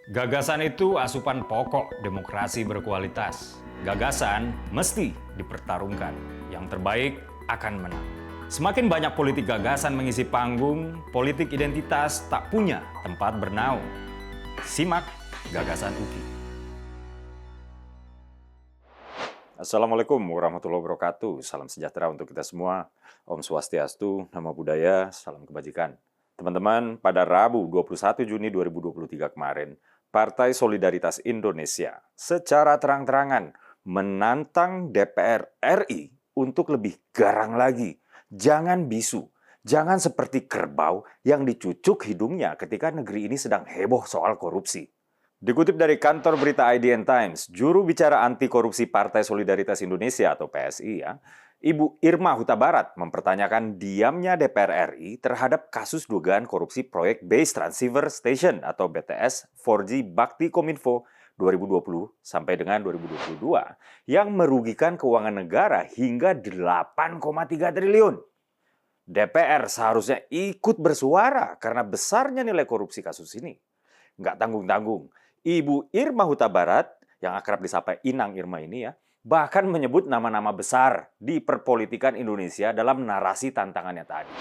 Gagasan itu asupan pokok demokrasi berkualitas. Gagasan mesti dipertarungkan. Yang terbaik akan menang. Semakin banyak politik gagasan mengisi panggung, politik identitas tak punya tempat bernaung. Simak Gagasan UKI. Assalamualaikum warahmatullahi wabarakatuh. Salam sejahtera untuk kita semua. Om Swastiastu, Namo Buddhaya, salam kebajikan. Teman-teman, pada Rabu 21 Juni 2023 kemarin, Partai Solidaritas Indonesia secara terang-terangan menantang DPR RI untuk lebih garang lagi. Jangan bisu, jangan seperti kerbau yang dicucuk hidungnya ketika negeri ini sedang heboh soal korupsi. Dikutip dari kantor berita IDN Times, juru bicara anti korupsi Partai Solidaritas Indonesia atau PSI Ibu Irma Huta Barat mempertanyakan diamnya DPR RI terhadap kasus dugaan korupsi proyek Base Transceiver Station atau BTS 4G Bakti Kominfo 2020 sampai dengan 2022 yang merugikan keuangan negara hingga 8,3 triliun. DPR seharusnya ikut bersuara karena besarnya nilai korupsi kasus ini. Nggak tanggung-tanggung, Ibu Irma Huta Barat yang akrab disapa Inang Irma ini bahkan menyebut nama-nama besar di perpolitikan Indonesia dalam narasi tantangannya tadi.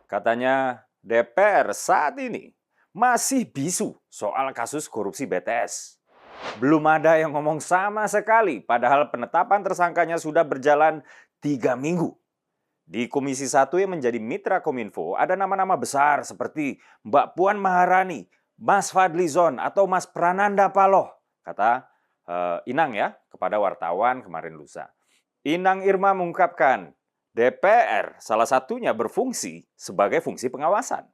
Katanya DPR saat ini masih bisu soal kasus korupsi BTS. Belum ada yang ngomong sama sekali, padahal penetapan tersangkanya sudah berjalan 3 minggu. Di Komisi 1 yang menjadi mitra Kominfo ada nama-nama besar seperti Mbak Puan Maharani, Mas Fadli Zon, atau Mas Prananda Paloh, kata Inang kepada wartawan kemarin lusa. Inang Irma mengungkapkan DPR salah satunya berfungsi sebagai fungsi pengawasan.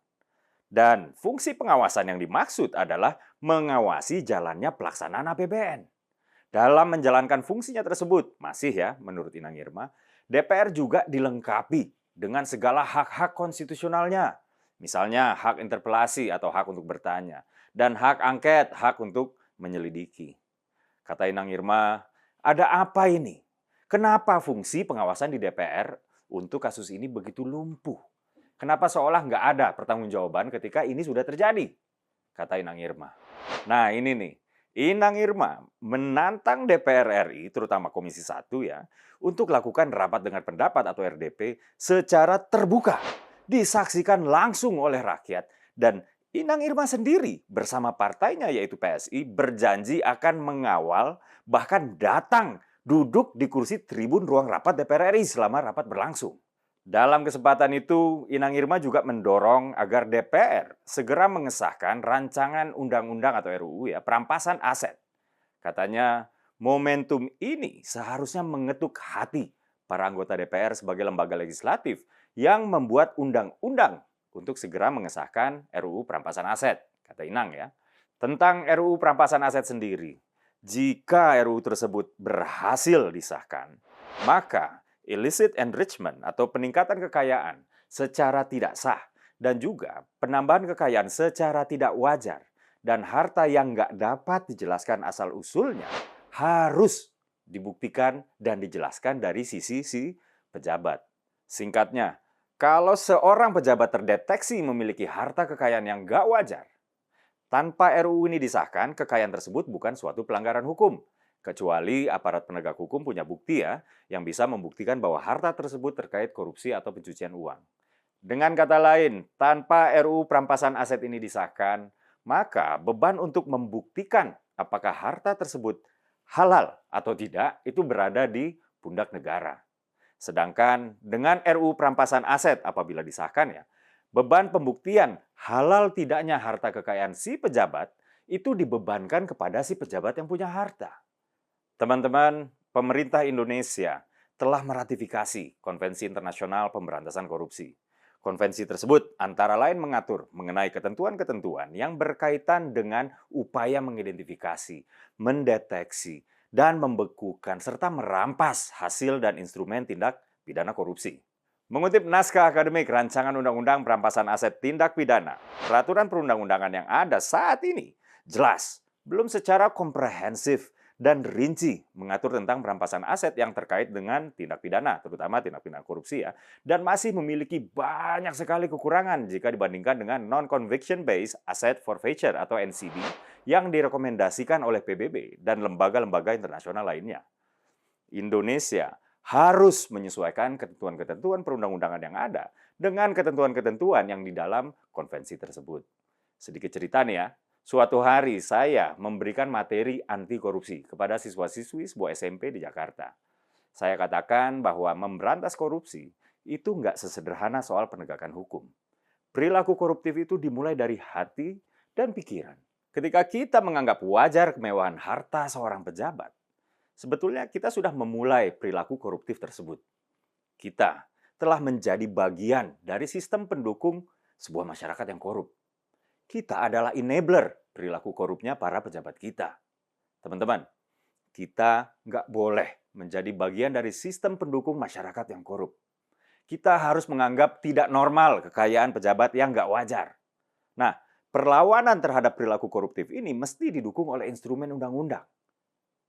Dan fungsi pengawasan yang dimaksud adalah mengawasi jalannya pelaksanaan APBN. Dalam menjalankan fungsinya tersebut, masih menurut Inang Irma, DPR juga dilengkapi dengan segala hak-hak konstitusionalnya. Misalnya hak interpelasi atau hak untuk bertanya, dan hak angket, hak untuk menyelidiki. Kata Inang Irma, ada apa ini? Kenapa fungsi pengawasan di DPR untuk kasus ini begitu lumpuh? Kenapa seolah nggak ada pertanggungjawaban ketika ini sudah terjadi? Kata Inang Irma. Nah ini nih, Inang Irma menantang DPR RI, terutama Komisi 1 untuk lakukan rapat dengar pendapat atau RDP secara terbuka. Disaksikan langsung oleh rakyat dan Inang Irma sendiri bersama partainya yaitu PSI berjanji akan mengawal bahkan datang duduk di kursi tribun ruang rapat DPR RI selama rapat berlangsung. Dalam kesempatan itu, Inang Irma juga mendorong agar DPR segera mengesahkan rancangan undang-undang atau RUU perampasan aset. Katanya, momentum ini seharusnya mengetuk hati para anggota DPR sebagai lembaga legislatif yang membuat undang-undang untuk segera mengesahkan RUU perampasan aset, kata Inang Tentang RUU perampasan aset sendiri, jika RUU tersebut berhasil disahkan, maka illicit enrichment atau peningkatan kekayaan secara tidak sah dan juga penambahan kekayaan secara tidak wajar dan harta yang nggak dapat dijelaskan asal-usulnya harus dibuktikan dan dijelaskan dari sisi si pejabat. Singkatnya, kalau seorang pejabat terdeteksi memiliki harta kekayaan yang nggak wajar, tanpa RUU ini disahkan, kekayaan tersebut bukan suatu pelanggaran hukum. Kecuali aparat penegak hukum punya bukti yang bisa membuktikan bahwa harta tersebut terkait korupsi atau pencucian uang. Dengan kata lain, tanpa RUU perampasan aset ini disahkan, maka beban untuk membuktikan apakah harta tersebut halal atau tidak itu berada di pundak negara. Sedangkan dengan RUU perampasan aset apabila disahkan beban pembuktian halal tidaknya harta kekayaan si pejabat itu dibebankan kepada si pejabat yang punya harta. Teman-teman, pemerintah Indonesia telah meratifikasi Konvensi Internasional Pemberantasan Korupsi. Konvensi tersebut antara lain mengatur mengenai ketentuan-ketentuan yang berkaitan dengan upaya mengidentifikasi, mendeteksi, dan membekukan serta merampas hasil dan instrumen tindak pidana korupsi. Mengutip naskah akademik Rancangan Undang-Undang Perampasan Aset Tindak Pidana, peraturan perundang-undangan yang ada saat ini jelas belum secara komprehensif dan rinci mengatur tentang perampasan aset yang terkait dengan tindak pidana, terutama tindak pidana korupsi ya, dan masih memiliki banyak sekali kekurangan jika dibandingkan dengan non-conviction based asset forfeiture atau NCB yang direkomendasikan oleh PBB dan lembaga-lembaga internasional lainnya. Indonesia harus menyesuaikan ketentuan-ketentuan perundang-undangan yang ada dengan ketentuan-ketentuan yang di dalam konvensi tersebut. Sedikit cerita nih ya, suatu hari saya memberikan materi anti korupsi kepada siswa-siswi sebuah SMP di Jakarta. Saya katakan bahwa memberantas korupsi itu nggak sesederhana soal penegakan hukum. Perilaku koruptif itu dimulai dari hati dan pikiran. Ketika kita menganggap wajar kemewahan harta seorang pejabat, sebetulnya kita sudah memulai perilaku koruptif tersebut. Kita telah menjadi bagian dari sistem pendukung sebuah masyarakat yang korup. Kita adalah enabler perilaku korupnya para pejabat kita. Teman-teman, kita nggak boleh menjadi bagian dari sistem pendukung masyarakat yang korup. Kita harus menganggap tidak normal kekayaan pejabat yang nggak wajar. Nah, perlawanan terhadap perilaku koruptif ini mesti didukung oleh instrumen undang-undang.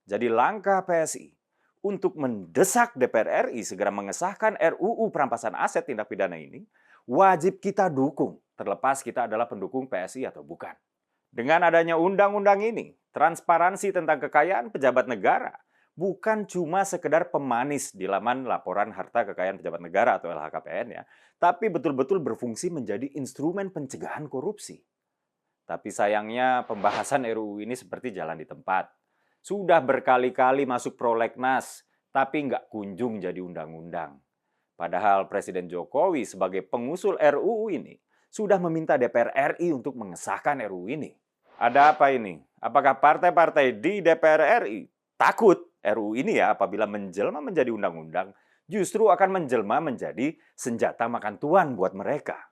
Jadi langkah PSI untuk mendesak DPR RI segera mengesahkan RUU perampasan aset tindak pidana ini, wajib kita dukung, terlepas kita adalah pendukung PSI atau bukan. Dengan adanya undang-undang ini, transparansi tentang kekayaan pejabat negara bukan cuma sekedar pemanis di laman laporan harta kekayaan pejabat negara atau LHKPN ya, tapi betul-betul berfungsi menjadi instrumen pencegahan korupsi. Tapi sayangnya pembahasan RUU ini seperti jalan di tempat. Sudah berkali-kali masuk prolegnas, tapi nggak kunjung jadi undang-undang. Padahal Presiden Jokowi sebagai pengusul RUU ini sudah meminta DPR RI untuk mengesahkan RUU ini. Ada apa ini? Apakah partai-partai di DPR RI takut RUU ini ya apabila menjelma menjadi undang-undang justru akan menjelma menjadi senjata makan tuan buat mereka?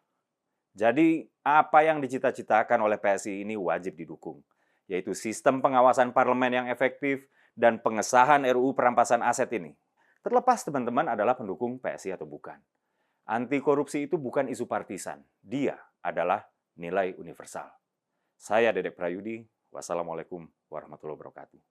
Jadi apa yang dicita-citakan oleh PSI ini wajib didukung, yaitu sistem pengawasan parlemen yang efektif dan pengesahan RUU perampasan aset ini. Terlepas teman-teman adalah pendukung PSI atau bukan. Anti korupsi itu bukan isu partisan, dia adalah nilai universal. Saya Dedek Prayudi, wassalamualaikum warahmatullahi wabarakatuh.